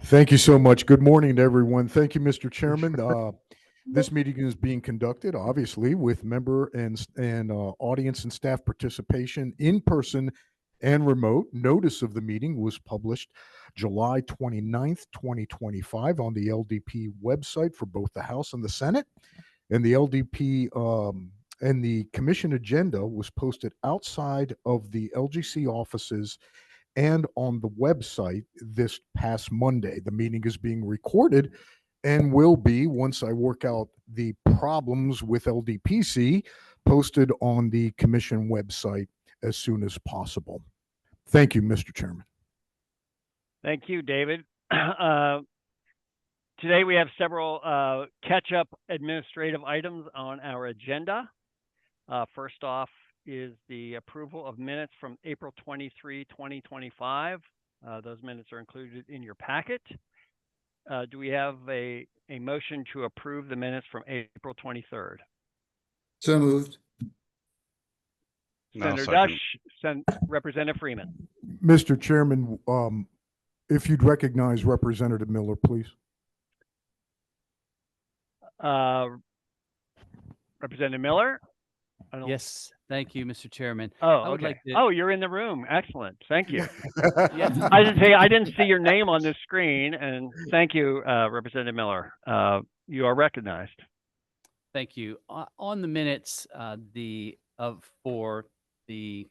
Thank you so much. Good morning to everyone. Thank you, Mr. Chairman. This meeting is being conducted, obviously, with member and audience and staff participation in person and remote. Notice of the meeting was published July 29th, 2025 on the LDP website for both the House and the Senate. And the LDP and the commission agenda was posted outside of the LGC offices and on the website this past Monday. The meeting is being recorded and will be, once I work out the problems with LDPC, posted on the commission website as soon as possible. Thank you, Mr. Chairman. Thank you, David. Today we have several catch-up administrative items on our agenda. First off is the approval of minutes from April 23, 2025. Those minutes are included in your packet. Do we have a motion to approve the minutes from April 23rd? So moved. Senator Dush, Representative Freeman. Mr. Chairman, if you'd recognize Representative Miller, please. Representative Miller? Yes, thank you, Mr. Chairman. Oh, okay. Oh, you're in the room. Excellent. Thank you. I didn't see your name on this screen, and thank you, Representative Miller. You are recognized. Thank you. On the minutes, for the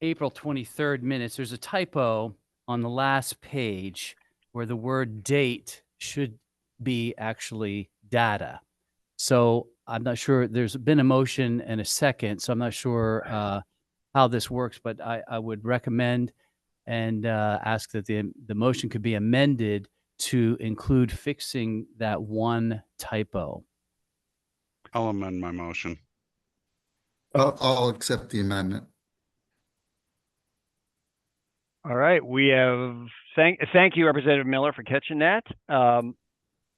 April 23rd minutes, there's a typo on the last page where the word date should be actually data. So I'm not sure, there's been a motion and a second, so I'm not sure how this works, but I would recommend and ask that the motion could be amended to include fixing that one typo. I'll amend my motion. I'll accept the amendment. All right, we have thank you, Representative Miller, for catching that.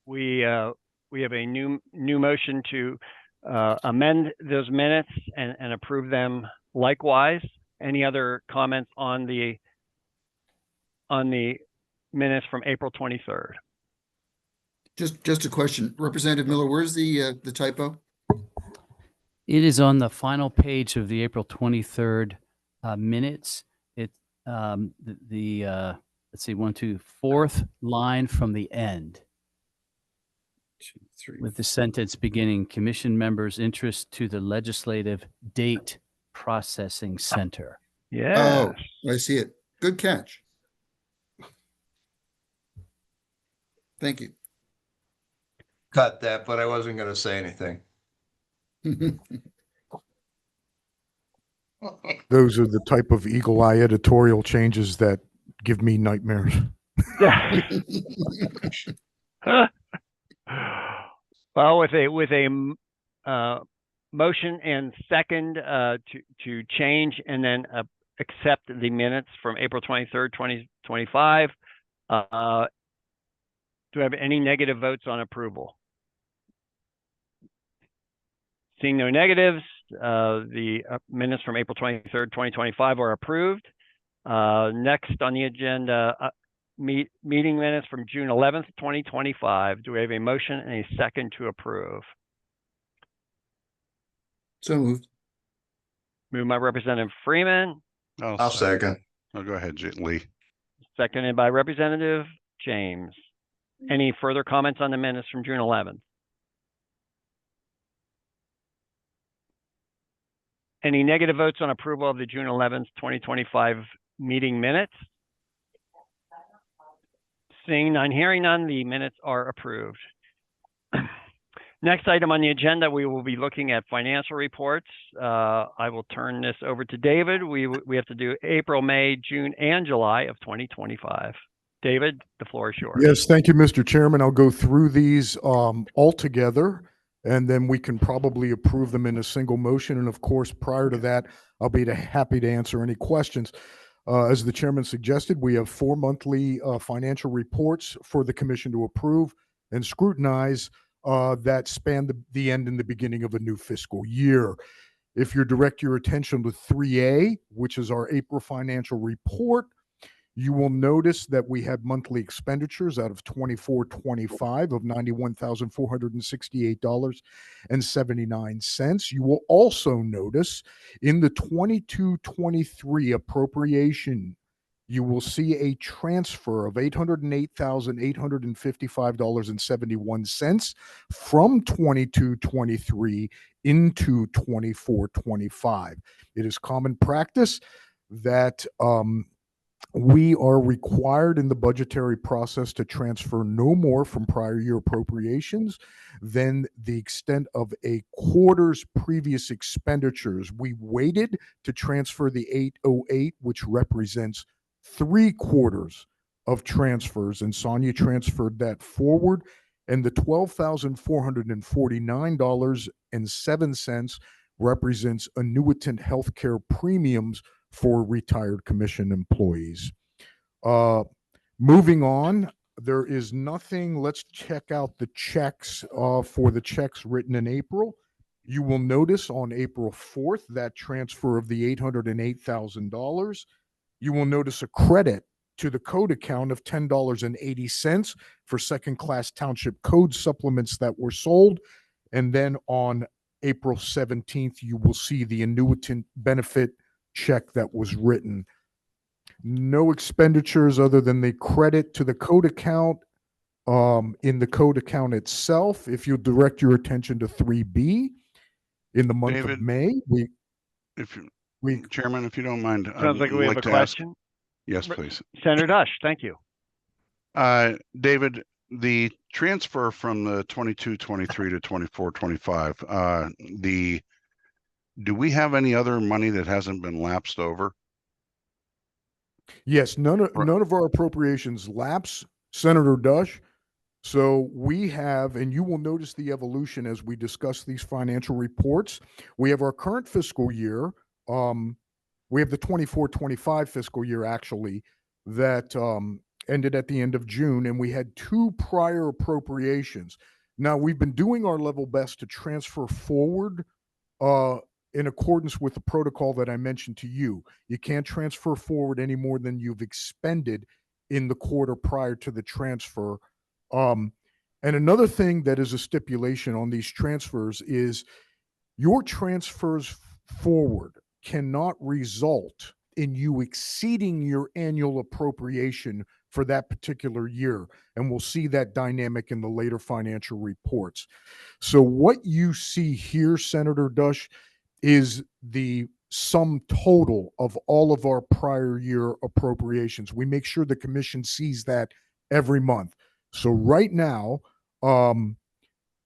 We have a new motion to amend those minutes and approve them likewise. Any other comments on the minutes from April 23rd? Just a question, Representative Miller. Where's the typo? It is on the final page of the April 23rd minutes. It let's see, 4th line from the end. 2, 3. With the sentence beginning, commission members' interest to the Legislative Date Processing Center. Yeah. Oh, I see it. Good catch. Thank you. Cut that, but I wasn't going to say anything. Those are the type of eagle eye editorial changes that give me nightmares. Well, with a motion and second to change and then accept the minutes from April 23rd, 2025. Do I have any negative votes on approval? Seeing no negatives, the minutes from April 23rd, 2025 are approved. Next on the agenda, meeting minutes from June 11th, 2025. Do we have a motion and a second to approve? So moved. Moved by Representative Freeman. I'll second. Oh, go ahead, Lee. Seconded by Representative James. Any further comments on the minutes from June 11th? Any negative votes on approval of the June 11th, 2025 meeting minutes? Seeing none, hearing none, the minutes are approved. Next item on the agenda, we will be looking at financial reports. I will turn this over to David. We have to do April, May, June, and July of 2025. David, the floor is yours. Yes, thank you, Mr. Chairman. I'll go through these all together, and then we can probably approve them in a single motion. And of course, prior to that, I'll be happy to answer any questions. As the chairman suggested, we have 4 monthly financial reports for the commission to approve and scrutinize that span the end and the beginning of a new fiscal year. If you direct your attention to 3A, which is our April financial report, You will notice that we had monthly expenditures out of 2425 of $91,468.79. You will also notice in the 2223 appropriation, you will see a transfer of $808,855.71 from 2223 into 2425. It is common practice that we are required in the budgetary process to transfer no more from prior year appropriations than the extent of a quarter's previous expenditures. We waited to transfer the 808, which represents 3/4 of transfers, and Sonia transferred that forward. And the $12,449.07 represents annuitant healthcare premiums for retired commission employees. Moving on, there is nothing. Let's check out the checks for the checks written in April. You will notice on April 4th that transfer of the $808,000. You will notice a credit to the code account of $10.80 for second-class township code supplements that were sold. And then on April 17th, you will see the annuitant benefit check that was written. No expenditures other than the credit to the code account in the code account itself. If you direct your attention to 3B, in the month of David, May, Chairman, if you don't mind. Sounds like we have a to ask- question. Yes, please. Senator Dush, thank you. David, the transfer from the 22-23 to 24-25, do we have any other money that hasn't been lapsed over? yes, none of our appropriations lapse, Senator Dush. So we have, and you will notice the evolution as we discuss these financial reports. We have our current fiscal year. We have the 24-25 fiscal year actually that ended at the end of June, and we had 2 prior appropriations. Now we've been doing our level best to transfer forward in accordance with the protocol that I mentioned to you. You can't transfer forward any more than you've expended in the quarter prior to the transfer. And another thing that is a stipulation on these transfers is your transfers forward cannot result in you exceeding your annual appropriation for that particular year. And we'll see that dynamic in the later financial reports. So what you see here, Senator Dush, is the sum total of all of our prior year appropriations. We make sure the commission sees that every month. So right now,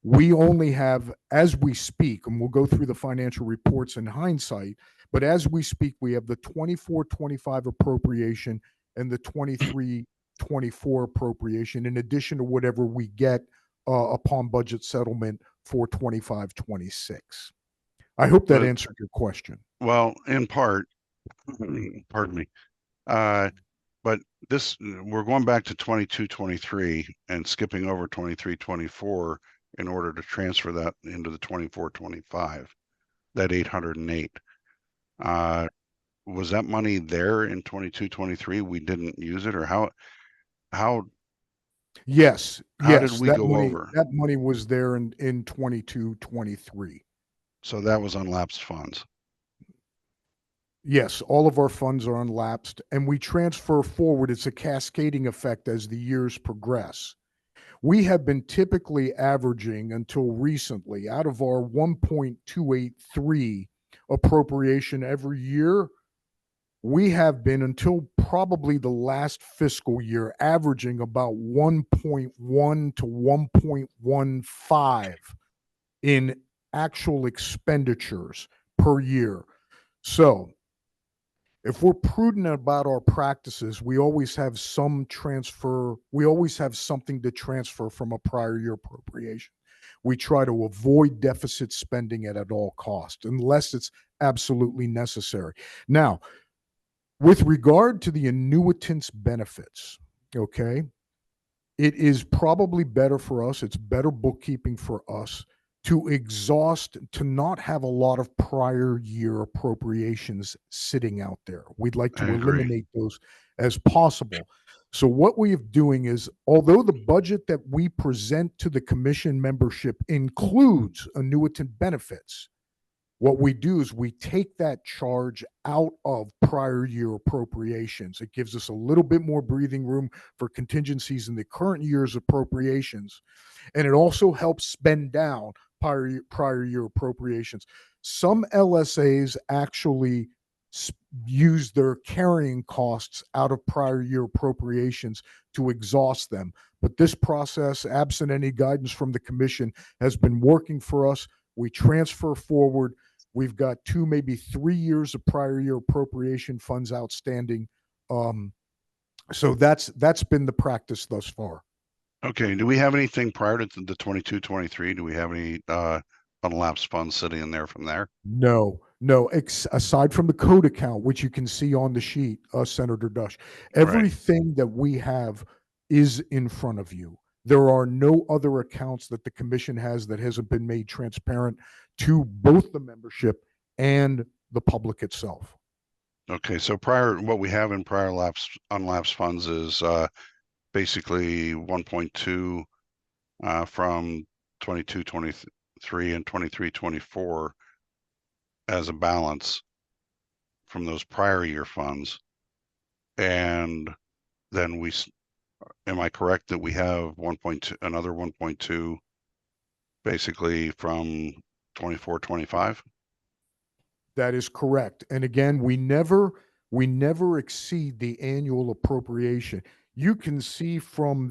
we only have, as we speak, and we'll go through the financial reports in hindsight, but as we speak, we have the 24-25 appropriation and the 23-24 appropriation, in addition to whatever we get upon budget settlement for 25-26. I hope that But- answered your question. Well, in part, pardon me. But this, we're going back to 22-23 and skipping over 23-24 in order to transfer that into the 24-25, that 808. Was that money there in 22-23? We didn't use it, or how Yes. How yes, did we that go money, over? That money was there in 22-23. so that was unlapsed funds? Yes, all of our funds are unlapsed and we transfer forward. It's a cascading effect as the years progress. We have been typically averaging until recently out of our 1.283 appropriation every year. We have been until probably the last fiscal year averaging about 1.1 to 1.15 in actual expenditures per year. So if we're prudent about our practices, we always have some transfer. We always have something to transfer from a prior year appropriation. We try to avoid deficit spending at all costs, unless it's absolutely necessary. Now, with regard to the annuitants benefits, okay, it is probably better for us. It's better bookkeeping for us to not have a lot of prior year appropriations sitting out there. We'd like to I agree. eliminate those as possible. So what we are doing is, although the budget that we present to the commission membership includes annuitant benefits, what we do is we take that charge out of prior year appropriations. It gives us a little bit more breathing room for contingencies in the current year's appropriations. And it also helps spend down prior year appropriations. Some LSAs actually use their carrying costs out of prior year appropriations to exhaust them. But this process, absent any guidance from the commission, has been working for us. We transfer forward. We've got 2, maybe 3 years of prior year appropriation funds outstanding. So that's been the practice thus far. Okay, do we have anything prior to the 22-23? Do we have any unelapsed funds sitting in there from there? No, aside from the code account, which you can see on the sheet, Senator Dush, everything that we have is in front of you. There are no other accounts that the commission has that hasn't been made transparent to both the membership and the public itself. Okay, so what we have in prior unlapsed funds is basically 1.2 from 22-23 and 23-24 as a balance from those prior year funds. And then am I correct that we have 1.2, another 1.2 basically from 24-25? That is correct. And again, we never exceed the annual appropriation. You can see from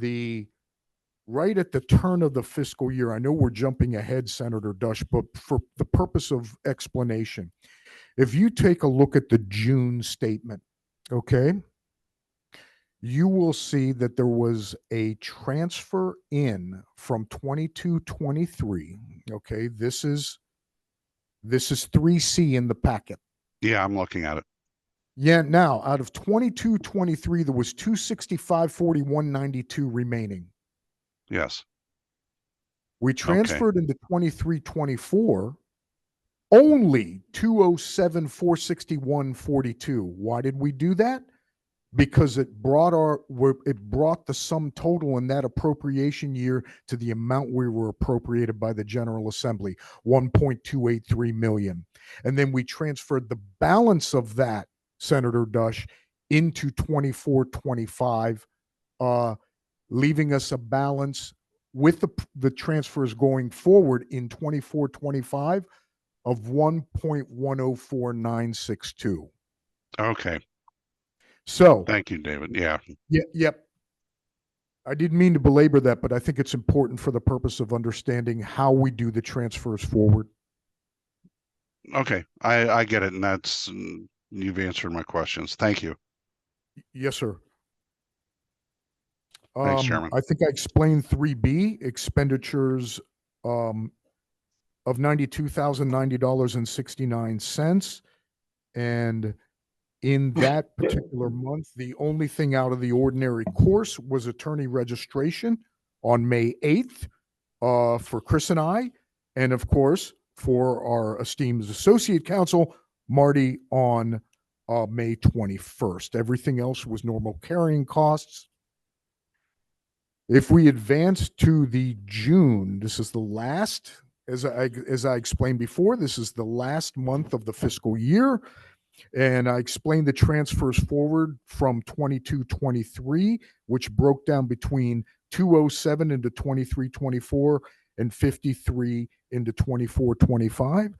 right at the turn of the fiscal year, I know we're jumping ahead, Senator Dush, but for the purpose of explanation, if you take a look at the June statement, okay, you will see that there was a transfer in from 22-23. Okay, this is 3C in the packet. Yeah, I'm looking at it. Yeah, now out of 22-23, there was 265.41.92 remaining. Yes. We transferred into 23-24 only 207.461.42. Why did we do that? Because it brought the sum total in that appropriation year to the amount we were appropriated by the General Assembly, 1.283 million. And then we transferred the balance of that, Senator Dush, into 24-25, leaving us a balance with the transfers going forward in 24-25 of 1.104962. Okay. So thank you, David. Yeah. Yep. I didn't mean to belabor that, but I think it's important for the purpose of understanding how we do the transfers forward. Okay. I get it. And you've answered my questions. Thank you. Yes, sir. Thanks, Chairman. I think I explained 3B, expenditures of $92,090.69. And in that particular month, the only thing out of the ordinary course was attorney registration on May 8th for Chris and I, and of course, for our esteemed associate counsel, Marty, on May 21st. Everything else was normal carrying costs. If we advance to the June, this is the last, as I explained before, this is the last month of the fiscal year. And I explained the transfers forward from 22-23, which broke down between 207 into 23-24 and 53 into 24-25,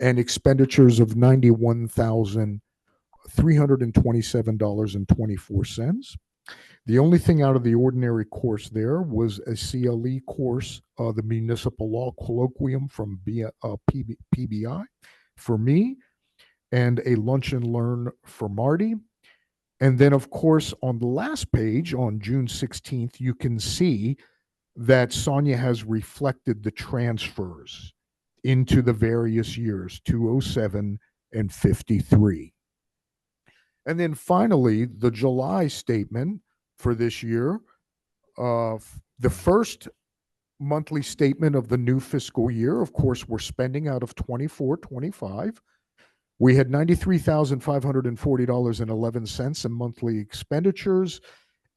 and expenditures of $91,327.24. The only thing out of the ordinary course there was a CLE course, the Municipal Law Colloquium from PBI for me, and a lunch and learn for Marty. And then, of course, on the last page, on June 16th, you can see that Sonia has reflected the transfers into the various years, 207 and 53. And then finally, the July statement for this year, the first monthly statement of the new fiscal year. Of course, we're spending out of 24-25. We had $93,540.11 in monthly expenditures.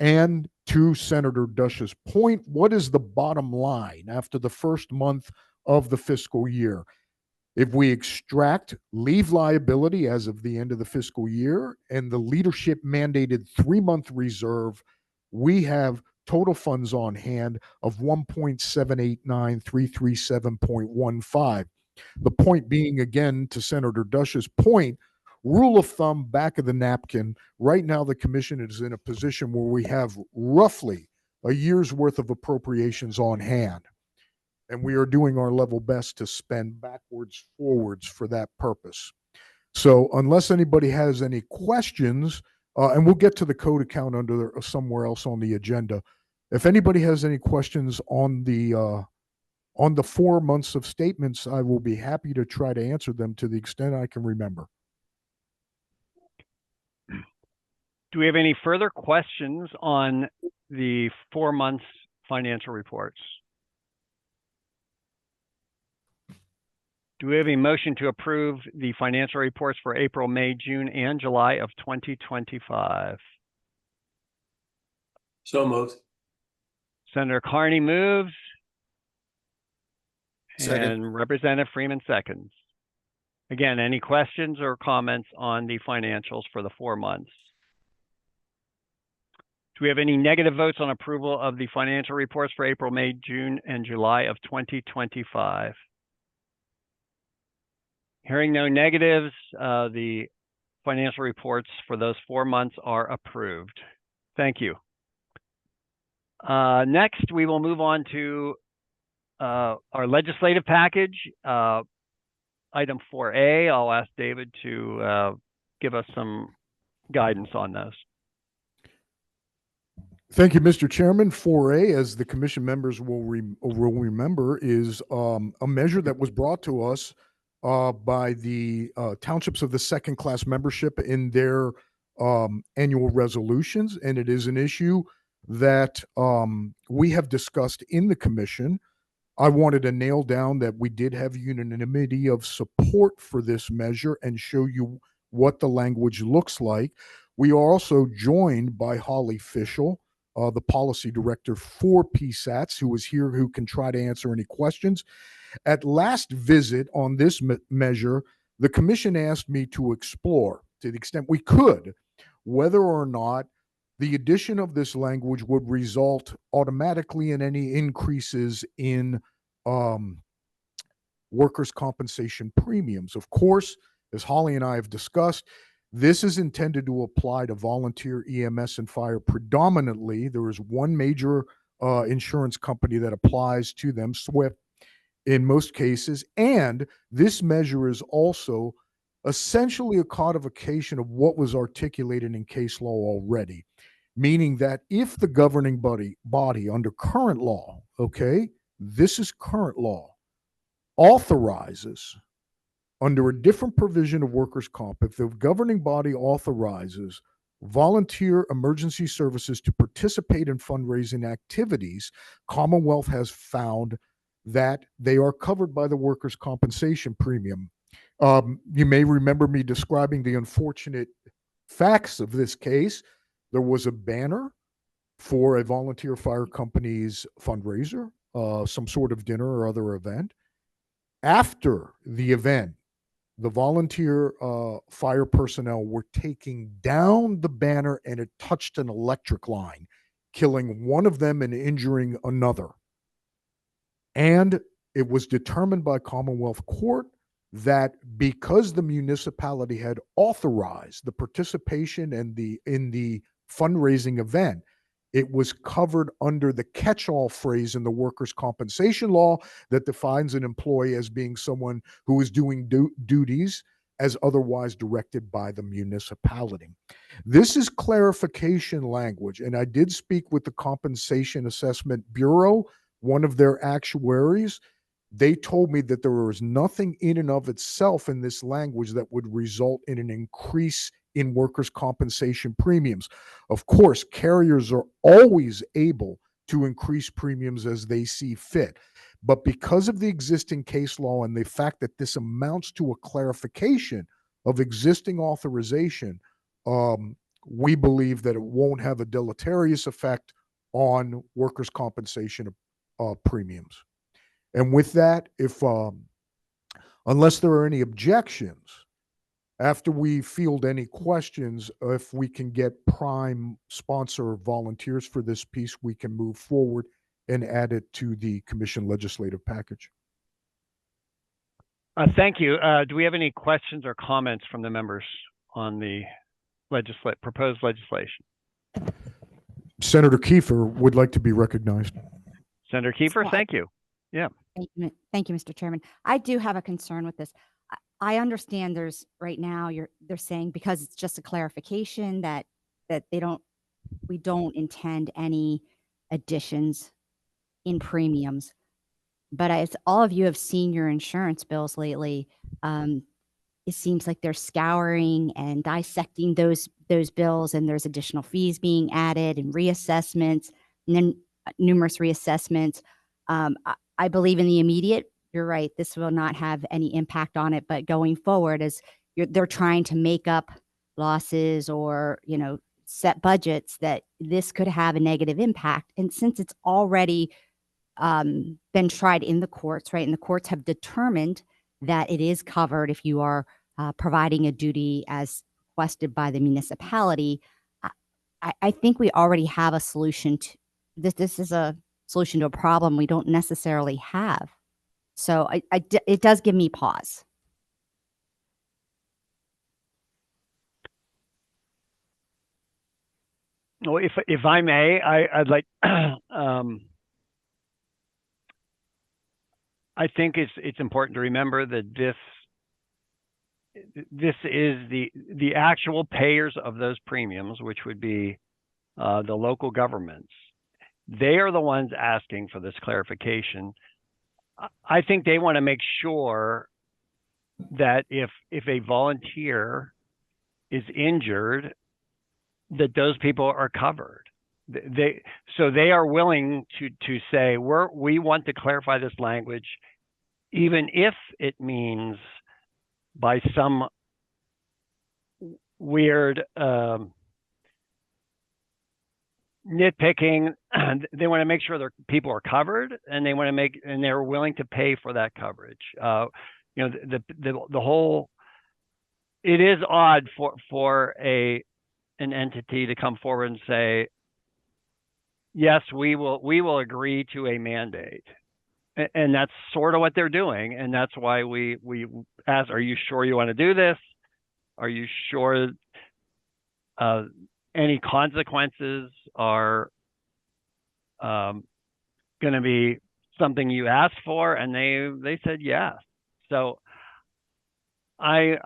And to Senator Dush's point, what is the bottom line after the first month of the fiscal year? If we extract leave liability as of the end of the fiscal year and the leadership mandated 3-month reserve, we have total funds on hand of 1.789337.15. The point being, again, to Senator Dush's point, rule of thumb, back of the napkin, right now the commission is in a position where we have roughly a year's worth of appropriations on hand. And we are doing our level best to spend backwards, forwards for that purpose. So unless anybody has any questions, and we'll get to the code account under somewhere else on the agenda. If anybody has any questions on the 4 months of statements, I will be happy to try to answer them to the extent I can remember. Do we have any further questions on the 4 months financial reports? Do we have a motion to approve the financial reports for April, May, June, and July of 2025? So moved. Senator Carney moves. Second. And Representative Freeman seconds. Again, any questions or comments on the financials for the 4 months? Do we have any negative votes on approval of the financial reports for April, May, June, and July of 2025? Hearing no negatives, the financial reports for those 4 months are approved. Thank you. Next, we will move on to our legislative package. Item 4A, I'll ask David to give us some guidance on those. Thank you, Mr. Chairman. 4A, as the commission members will remember, is a measure that was brought to us by the townships of the second-class membership in their annual resolutions, and it is an issue that we have discussed in the commission. I wanted to nail down that we did have unanimity of support for this measure and show you what the language looks like. We are also joined by Holly Fischel, the policy director for PSATs, who is here, who can try to answer any questions. At last visit on this measure, the commission asked me to explore, to the extent we could, whether or not the addition of this language would result automatically in any increases in workers' compensation premiums. Of course, as Holly and I have discussed, this is intended to apply to volunteer EMS and fire predominantly. There is one major insurance company that applies to them, SWIFT, in most cases. And this measure is also essentially a codification of what was articulated in case law already, meaning that if the governing body under current law, okay, this is current law, authorizes under a different provision of workers' comp, if the governing body authorizes volunteer emergency services to participate in fundraising activities, Commonwealth has found that they are covered by the workers' compensation premium. You may remember me describing the unfortunate facts of this case. There was a banner for a volunteer fire company's fundraiser, some sort of dinner or other event. After the event, the volunteer fire personnel were taking down the banner and it touched an electric line, killing one of them and injuring another. And it was determined by Commonwealth Court that because the municipality had authorized the participation in the fundraising event, it was covered under the catch-all phrase in the workers' compensation law that defines an employee as being someone who is doing duties as otherwise directed by the municipality. This is clarification language, and I did speak with the Compensation Assessment Bureau, one of their actuaries. They told me that there was nothing in and of itself in this language that would result in an increase in workers' compensation premiums. Of course, carriers are always able to increase premiums as they see fit. But because of the existing case law and the fact that this amounts to a clarification of existing authorization, we believe that it won't have a deleterious effect on workers' compensation premiums. And with that, if unless there are any objections, after we field any questions, if we can get prime sponsor volunteers for this piece, we can move forward and add it to the commission legislative package. Thank you. Do we have any questions or comments from the members on the proposed legislation? Senator Kiefer would like to be recognized. Senator Kiefer, Yeah. thank you. Thank you, Mr. Chairman. I do have a concern with this. I understand there's right now they're saying because it's just a clarification that we don't intend any additions in premiums. But as all of you have seen your insurance bills lately, it seems like they're scouring and dissecting those bills, and there's additional fees being added and reassessments, and then numerous reassessments. I believe in the immediate, you're right, this will not have any impact on it. But going forward, as they're trying to make up losses or, set budgets, that this could have a negative impact. And since it's already been tried in the courts, right, and the courts have determined that it is covered if you are providing a duty as requested by the municipality, I think we already have a solution to this. This is a solution to a problem we don't necessarily have. So it does give me pause. Well, if I may, I'd like. I think it's important to remember that this is the actual payers of those premiums, which would be the local governments. They are the ones asking for this clarification. I think they want to make sure that if a volunteer is injured, that those people are covered. They are willing to say we want to clarify this language, even if it means by some weird nitpicking. They want to make sure their people are covered, and they're willing to pay for that coverage. The whole, it is odd for an entity to come forward and say, yes, we will agree to a mandate. And that's sort of what they're doing. And that's why we ask, are you sure you want to do this? Are you sure any consequences are going to be something you asked for? And they said yes. So I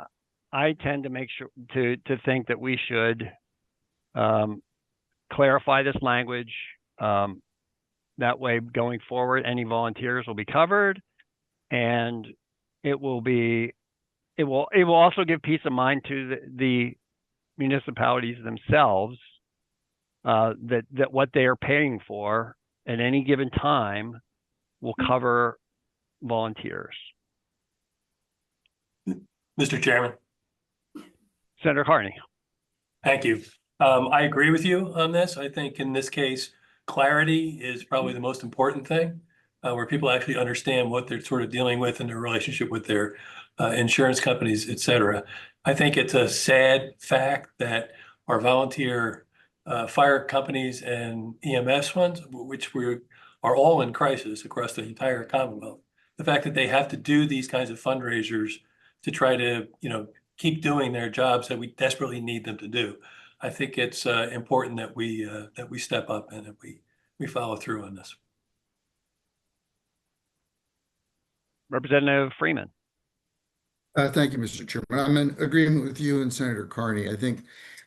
tend to make sure to think that we should clarify this language. That way, going forward, any volunteers will be covered, and it will also give peace of mind to the municipalities themselves, that what they are paying for at any given time will cover volunteers. Mr. Chairman. Senator Carney. Thank you. I agree with you on this. I think in this case, clarity is probably the most important thing, where people actually understand what they're sort of dealing with in their relationship with their insurance companies, et cetera. I think it's a sad fact that our volunteer fire companies and EMS ones, which are all in crisis across the entire Commonwealth, the fact that they have to do these kinds of fundraisers to try to, keep doing their jobs that we desperately need them to do. I think it's important that we step up and that we follow through on this. Representative Freeman. Thank you, Mr. Chairman. I'm in agreement with you and Senator Carney. I think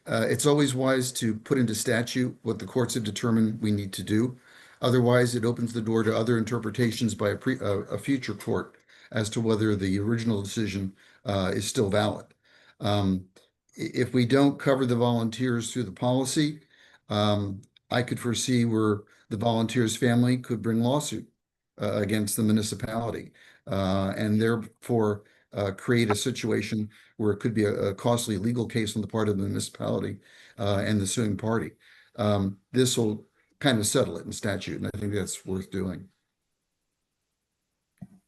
it's always wise to put into statute what the courts have determined we need to do. Otherwise, it opens the door to other interpretations by a future court as to whether the original decision is still valid. If we don't cover the volunteers through the policy, I could foresee where the volunteer's family could bring lawsuit against the municipality, and therefore create a situation where it could be a costly legal case on the part of the municipality and the suing party. This will kind of settle it in statute, and I think that's worth doing.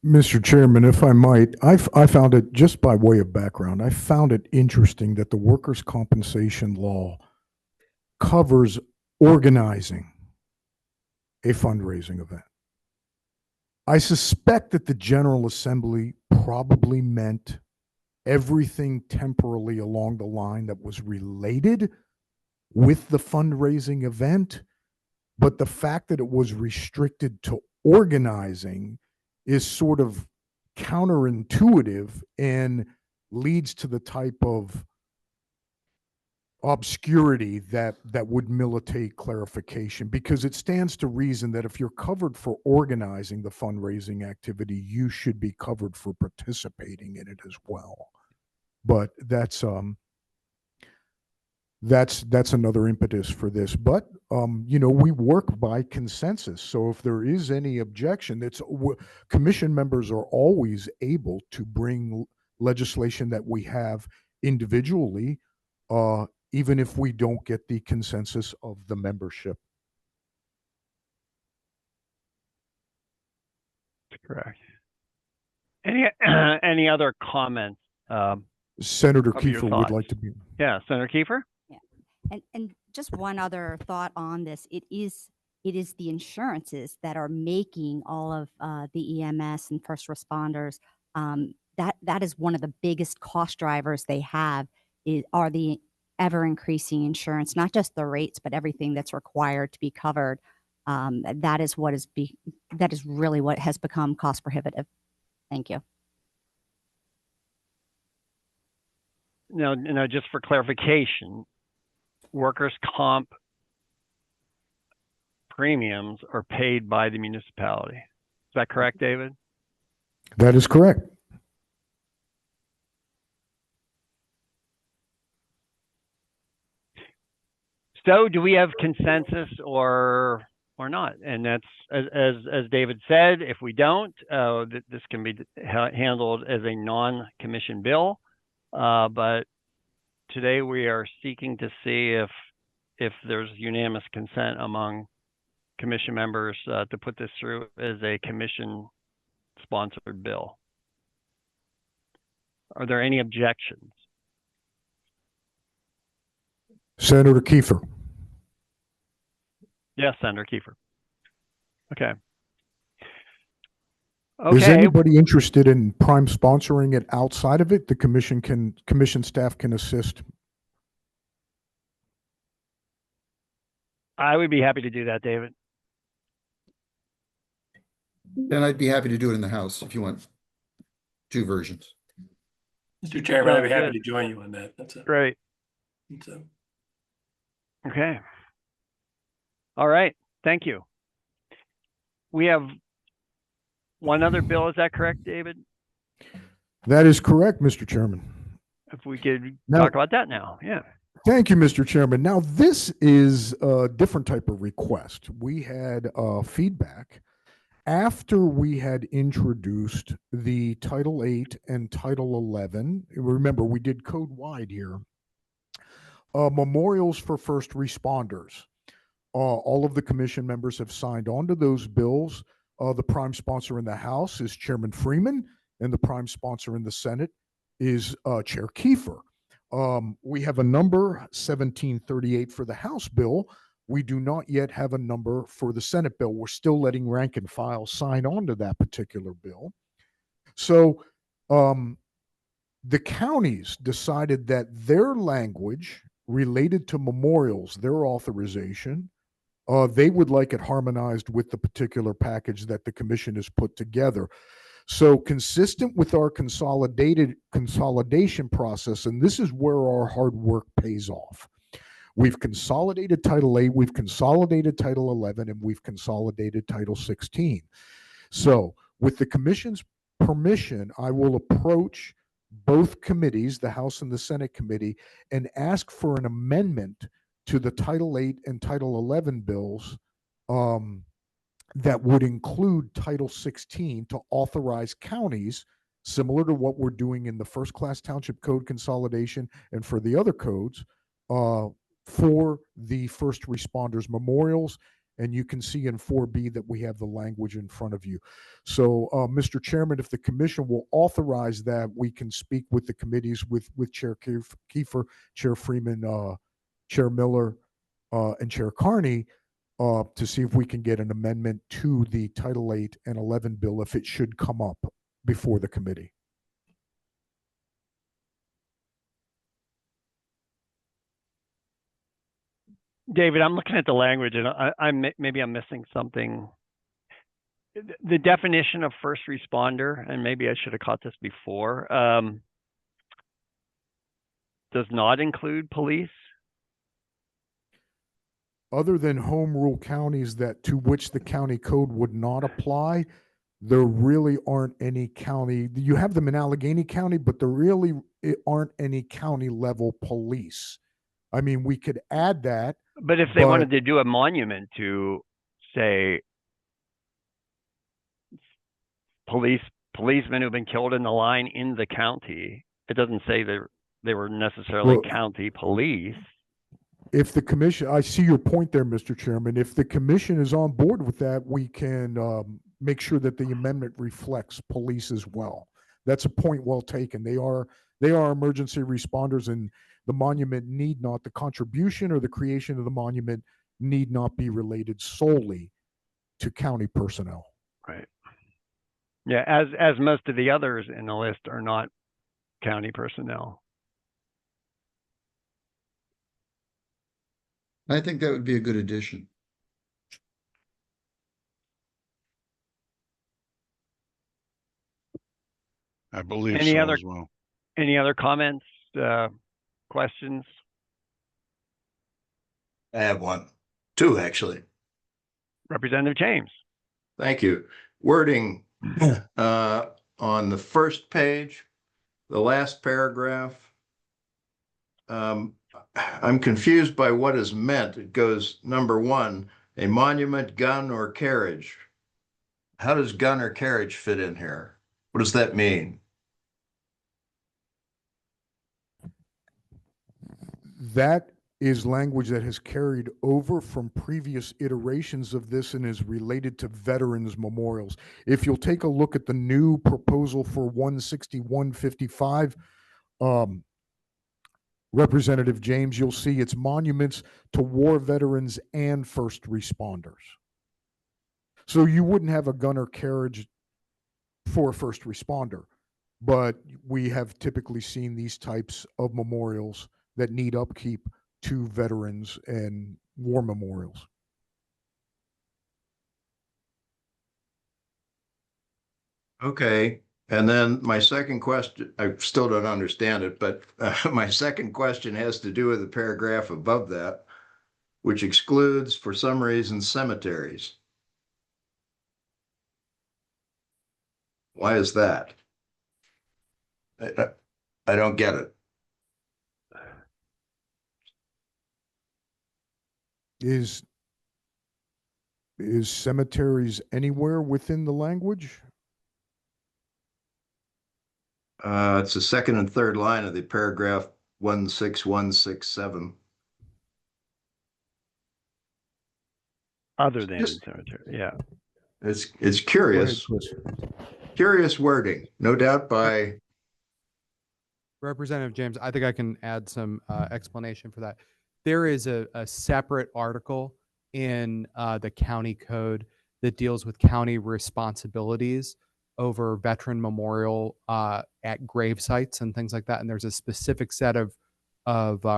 Mr. Chairman, if I might, I found it, just by way of background, I found it interesting that the workers' compensation law covers organizing a fundraising event. I suspect that the General Assembly probably meant everything temporally along the line that was related with the fundraising event, but the fact that it was restricted to organizing is sort of counterintuitive and leads to the type of obscurity that would militate clarification, because it stands to reason that if you're covered for organizing the fundraising activity, you should be covered for participating in it as well. But that's another impetus for this. But we work by consensus. So if there is any objection, commission members are always able to bring legislation that we have individually, even if we don't get the consensus of the membership. Correct. Any other comments? Senator of your Kiefer would thoughts? like to be. Yeah, Senator Kiefer? And just one other thought on this, it is the insurances that are making all of the EMS and first responders, that is one of the biggest cost drivers they have, are the ever increasing insurance, not just the rates, but everything that's required to be covered. That is really what has become cost prohibitive. Thank you. No, just for clarification, workers' comp premiums are paid by the municipality. Is that correct, David? That is correct. So do we have consensus or not? And that's, as David said, if we don't, this can be handled as a non-commission bill. But today we are seeking to see if there's unanimous consent among commission members to put this through as a commission-sponsored bill. Are there any objections? Senator Kiefer. Yes, Senator Kiefer. Okay. Is Okay. anybody interested in prime sponsoring it outside of it? The commission staff can assist. I would be happy to do that, David. And I'd be happy to do it in the House if you want two versions. Mr. Chairman, I'd be Sounds happy good. to join you on that. Great. So, Okay. All right. Thank you. We have one other bill. Is that correct, David? That is correct, Mr. Chairman. If we could Now- talk about that now. Yeah. Thank you, Mr. Chairman. Now, this is a different type of request. We had feedback after we had introduced the Title 8 and Title 11. Remember, we did code wide here. Memorials for first responders. All of the commission members have signed on to those bills. The prime sponsor in the House is Chairman Freeman, and the prime sponsor in the Senate is Chair Kiefer. We have a number 1738 for the House bill. We do not yet have a number for the Senate bill. We're still letting rank and file sign on to that particular bill. So the counties decided that their language related to memorials, their authorization, they would like it harmonized with the particular package that the commission has put together. So consistent with our consolidation process, and this is where our hard work pays off. We've consolidated Title 8, we've consolidated Title 11, and we've consolidated Title 16. So with the commission's permission, I will approach both committees, the House and the Senate committee, and ask for an amendment to the Title 8 and Title 11 bills that would include Title 16 to authorize counties, similar to what we're doing in the first class township code consolidation and for the other codes, for the first responders memorials. And you can see in 4B that we have the language in front of you. So, Mr. Chairman, if the commission will authorize that, we can speak with the committees, with Chair Kiefer, Chair Freeman, Chair Miller, and Chair Carney, to see if we can get an amendment to the Title 8 and 11 bill if it should come up before the committee. David, I'm looking at the language and maybe I'm missing something. The definition of first responder, and maybe I should have caught this before, does not include police. Other than home rule counties that to which the county code would not apply, there really aren't any county. You have them in Allegheny County, but there really aren't any county level police. I mean, we could add that. But if they wanted to do a monument to, say, policemen who've been killed in the line in the county, it doesn't say they were necessarily county police. If the commission, I see your point there, Mr. Chairman. If the commission is on board with that, we can make sure that the amendment reflects police as well. That's a point well taken. They are emergency responders, and the monument need not, the contribution or the creation of the monument need not be related solely to county personnel. Right. Yeah, as most of the others in the list are not county personnel. I think that would be a good addition. I believe Any so other- as well. Any other comments, questions? I have one, two actually. Representative James. Thank you. Wording on the first page, the last paragraph. I'm confused by what is meant. It goes, number one, a monument, gun, or carriage. How does gun or carriage fit in here? What does that mean? That is language that has carried over from previous iterations of this and is related to veterans memorials. If you'll take a look at the new proposal for 16155, Representative James, you'll see it's monuments to war veterans and first responders. So you wouldn't have a gun or carriage for a first responder, but we have typically seen these types of memorials that need upkeep to veterans and war memorials. Okay, and then my second question, I still don't understand it, but my second question has to do with the paragraph above that, which excludes, for some reason, cemeteries. Why is that? I don't get it. Is cemeteries anywhere within the language? It's the second and third line of the paragraph 16167. Other than Just- cemetery, yeah. It's Go ahead, curious, Chris. curious wording, no doubt by, Representative James, I think I can add some explanation for that. There is a separate article in the county code that deals with county responsibilities over veteran memorial at grave sites and things like that. And there's a specific set of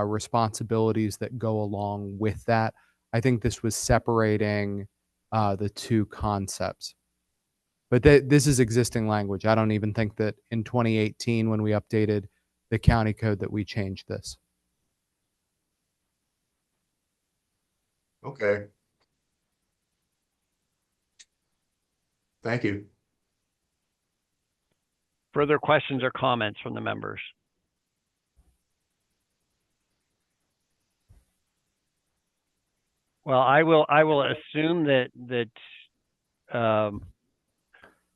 responsibilities that go along with that. I think this was separating the two concepts. But this is existing language. I don't even think that in 2018, when we updated the county code, that we changed this. okay. Thank you. Further questions or comments from the members? Well, I will assume that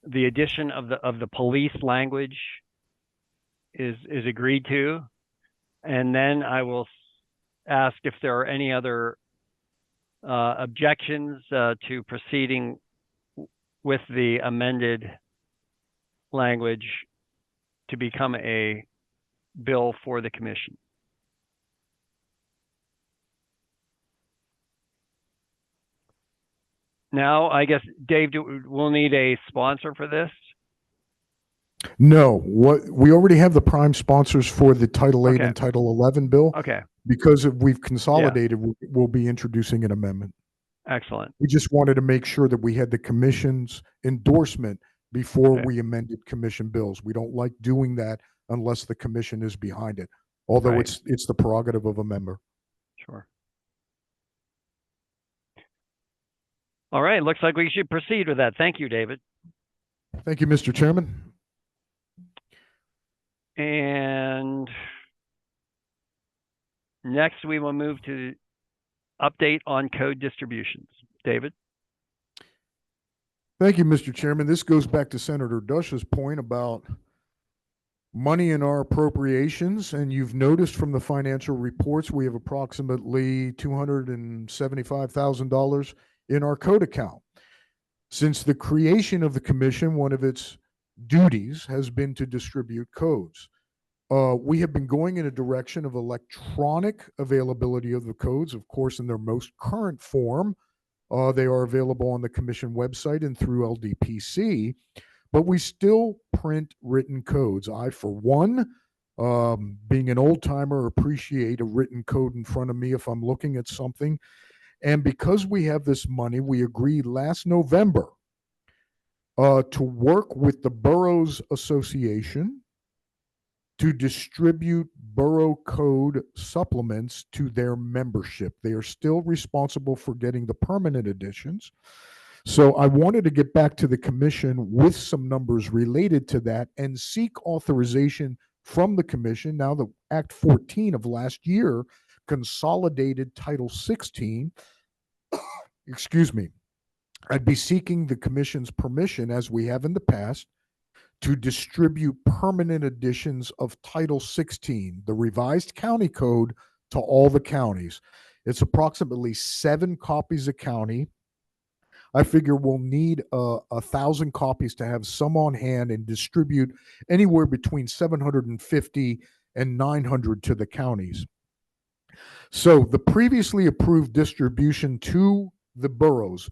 the addition of the police language is agreed to, and then I will ask if there are any other objections to proceeding with the amended language to become a bill for the commission. Now, I guess, Dave, we'll need a sponsor for this. No, what we already have the prime sponsors for the Title 8 Okay. and Title 11 bill. Okay, Because we've consolidated, we'll be introducing an amendment. excellent. We just wanted to make sure that we had the commission's endorsement before Okay. we amended commission bills. We don't like doing that unless the commission is behind it, although Right. it's the prerogative of a member. Sure. All right, looks like we should proceed with that. Thank you, David. Thank you, Mr. Chairman. And next, we will move to update on code distributions. David? Thank you, Mr. Chairman. This goes back to Senator Dush's point about money in our appropriations. And you've noticed from the financial reports, we have approximately $275,000 in our code account. Since the creation of the commission, one of its duties has been to distribute codes. We have been going in a direction of electronic availability of the codes, of course, in their most current form. They are available on the commission website and through LDPC, but we still print written codes. I, for one, being an old timer, appreciate a written code in front of me if I'm looking at something. And because we have this money, we agreed last November to work with the Boroughs Association to distribute borough code supplements to their membership. They are still responsible for getting the permanent editions. So I wanted to get back to the commission with some numbers related to that and seek authorization from the commission. Now the Act 14 of last year consolidated Title 16. Excuse me. I'd be seeking the commission's permission, as we have in the past, to distribute permanent editions of Title 16, the revised county code, to all the counties. It's approximately 7 copies a county. I figure we'll need 1,000 copies to have some on hand and distribute anywhere between 750 and 900 to the counties. So the previously approved distribution to the boroughs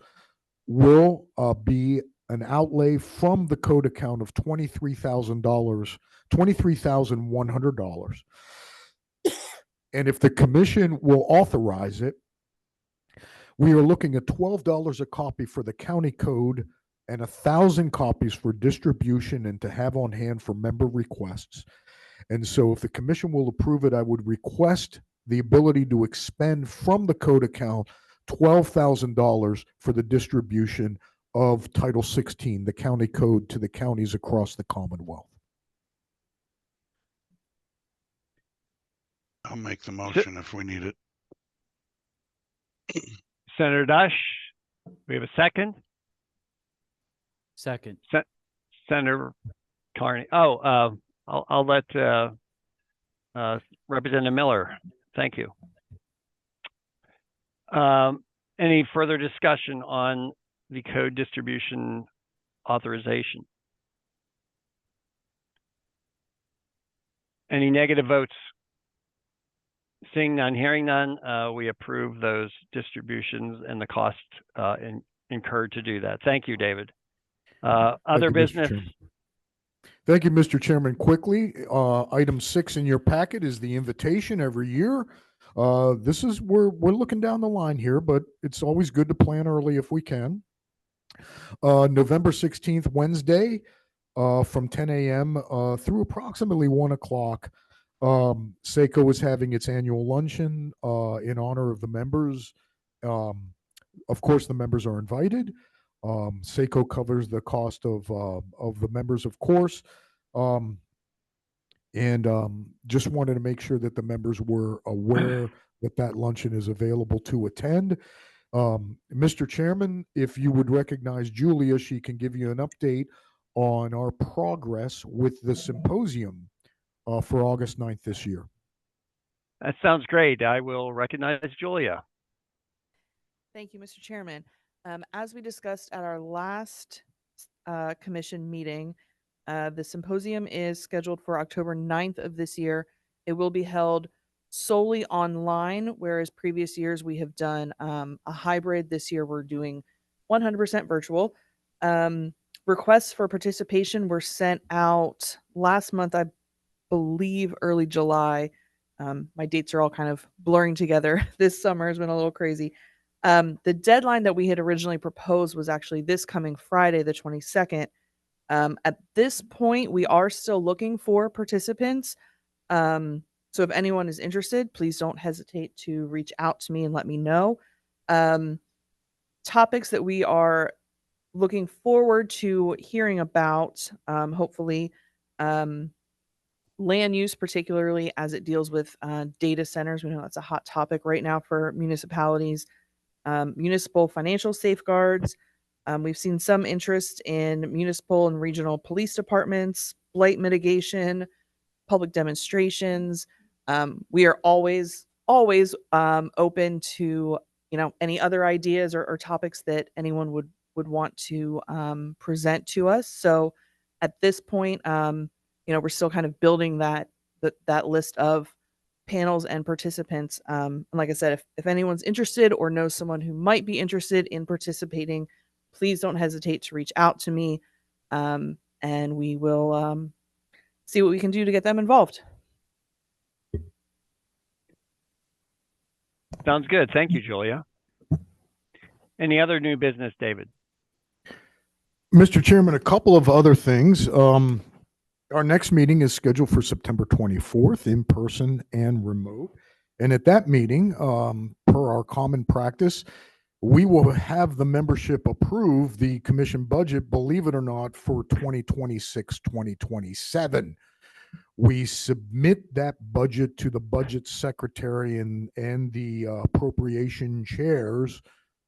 will be an outlay from the code account of $23,100. And if the commission will authorize it, we are looking at $12 a copy for the county code and 1,000 copies for distribution and to have on hand for member requests. And so if the commission will approve it, I would request the ability to expend from the code account $12,000 for the distribution of Title 16, the county code, to the counties across the Commonwealth. I'll make the motion if we need it. Senator Dush, we have a second. Second. Senator Carney. Oh, I'll let Representative Miller. Thank you. Any further discussion on the code distribution authorization? Any negative votes? Seeing none, hearing none, we approve those distributions and the cost incurred to do that. Thank you, David. Other Thank you, Mr. business? Chairman. Thank you, Mr. Chairman. Quickly, item 6 in your packet is the invitation every year. This is we're looking down the line here, but it's always good to plan early if we can. November 16th, Wednesday, from 10 a.m. Through approximately 1 o'clock. SACO is having its annual luncheon in honor of the members. Of course, the members are invited. SACO covers the cost of the members, of course. Just wanted to make sure that the members were aware that luncheon is available to attend. Mr. Chairman, if you would recognize Julia, she can give you an update on our progress with the symposium for August 9th this year. That sounds great. I will recognize Julia. Thank you, Mr. Chairman. As we discussed at our last commission meeting, the symposium is scheduled for October 9th of this year. It will be held solely online, whereas previous years we have done a hybrid. This year we're doing 100% virtual. Requests for participation were sent out last month, I believe early July. My dates are all kind of blurring together. This summer has been a little crazy. The deadline that we had originally proposed was actually this coming Friday, the 22nd. At this point, we are still looking for participants. So if anyone is interested, please don't hesitate to reach out to me and let me know. Topics that we are looking forward to hearing about, hopefully, land use, particularly as it deals with data centers. We know that's a hot topic right now for municipalities. Municipal financial safeguards. We've seen some interest in municipal and regional police departments, blight mitigation, public demonstrations. We are always open to any other ideas or topics that anyone would want to present to us. So at this point, we're still kind of building that list of panels and participants. And like I said, if anyone's interested or knows someone who might be interested in participating, please don't hesitate to reach out to me, and we will see what we can do to get them involved. Sounds good. Thank you, Julia. Any other new business, David? Mr. Chairman, a couple of other things. Our next meeting is scheduled for September 24th, in person and remote. And at that meeting, per our common practice, we will have the membership approve the commission budget, believe it or not, for 2026, 2027. We submit that budget to the budget secretary and the appropriation chairs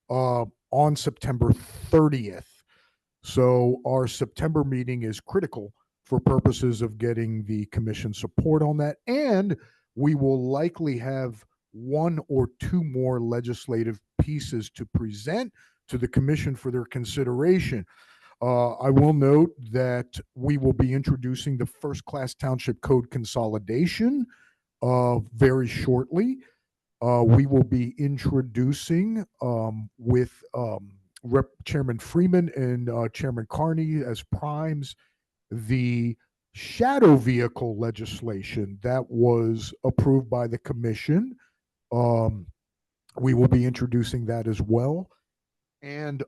on September 30th. So our September meeting is critical for purposes of getting the commission support on that. And we will likely have one or two more legislative pieces to present to the commission for their consideration. I will note that we will be introducing the first class township code consolidation very shortly. We will be introducing with Rep. Chairman Freeman and Chairman Carney as primes the shadow vehicle legislation that was approved by the commission. We will be introducing that as well. And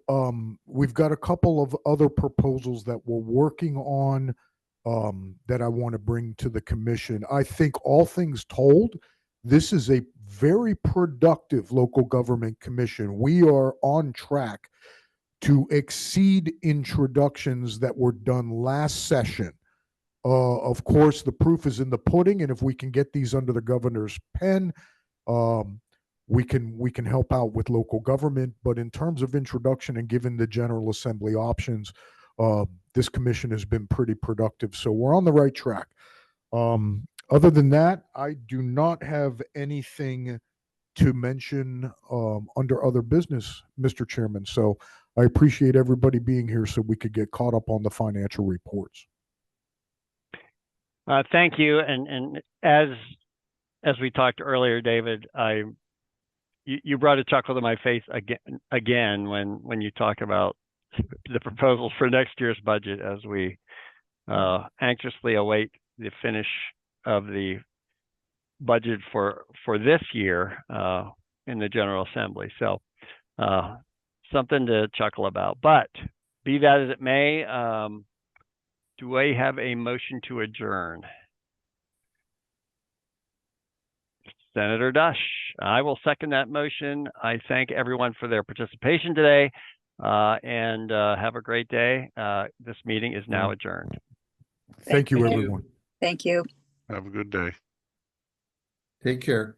we've got a couple of other proposals that we're working on that I want to bring to the commission. I think all things told, this is a very productive local government commission. We are on track to exceed introductions that were done last session. Of course, the proof is in the pudding, and if we can get these under the governor's pen, we can help out with local government. But in terms of introduction and given the General Assembly options, this commission has been pretty productive. So we're on the right track. Other than that, I do not have anything to mention under other business, Mr. Chairman. So I appreciate everybody being here so we could get caught up on the financial reports. Thank you. And as we talked earlier, David, you brought a chuckle to my face again when you talk about the proposals for next year's budget as we anxiously await the finish of the budget for this year in the General Assembly. So something to chuckle about. But be that as it may, do I have a motion to adjourn? Senator Dush, I will second that motion. I thank everyone for their participation today, and have a great day. This meeting is now adjourned. Thank you, everyone. Thank you. Have a good day. Take care.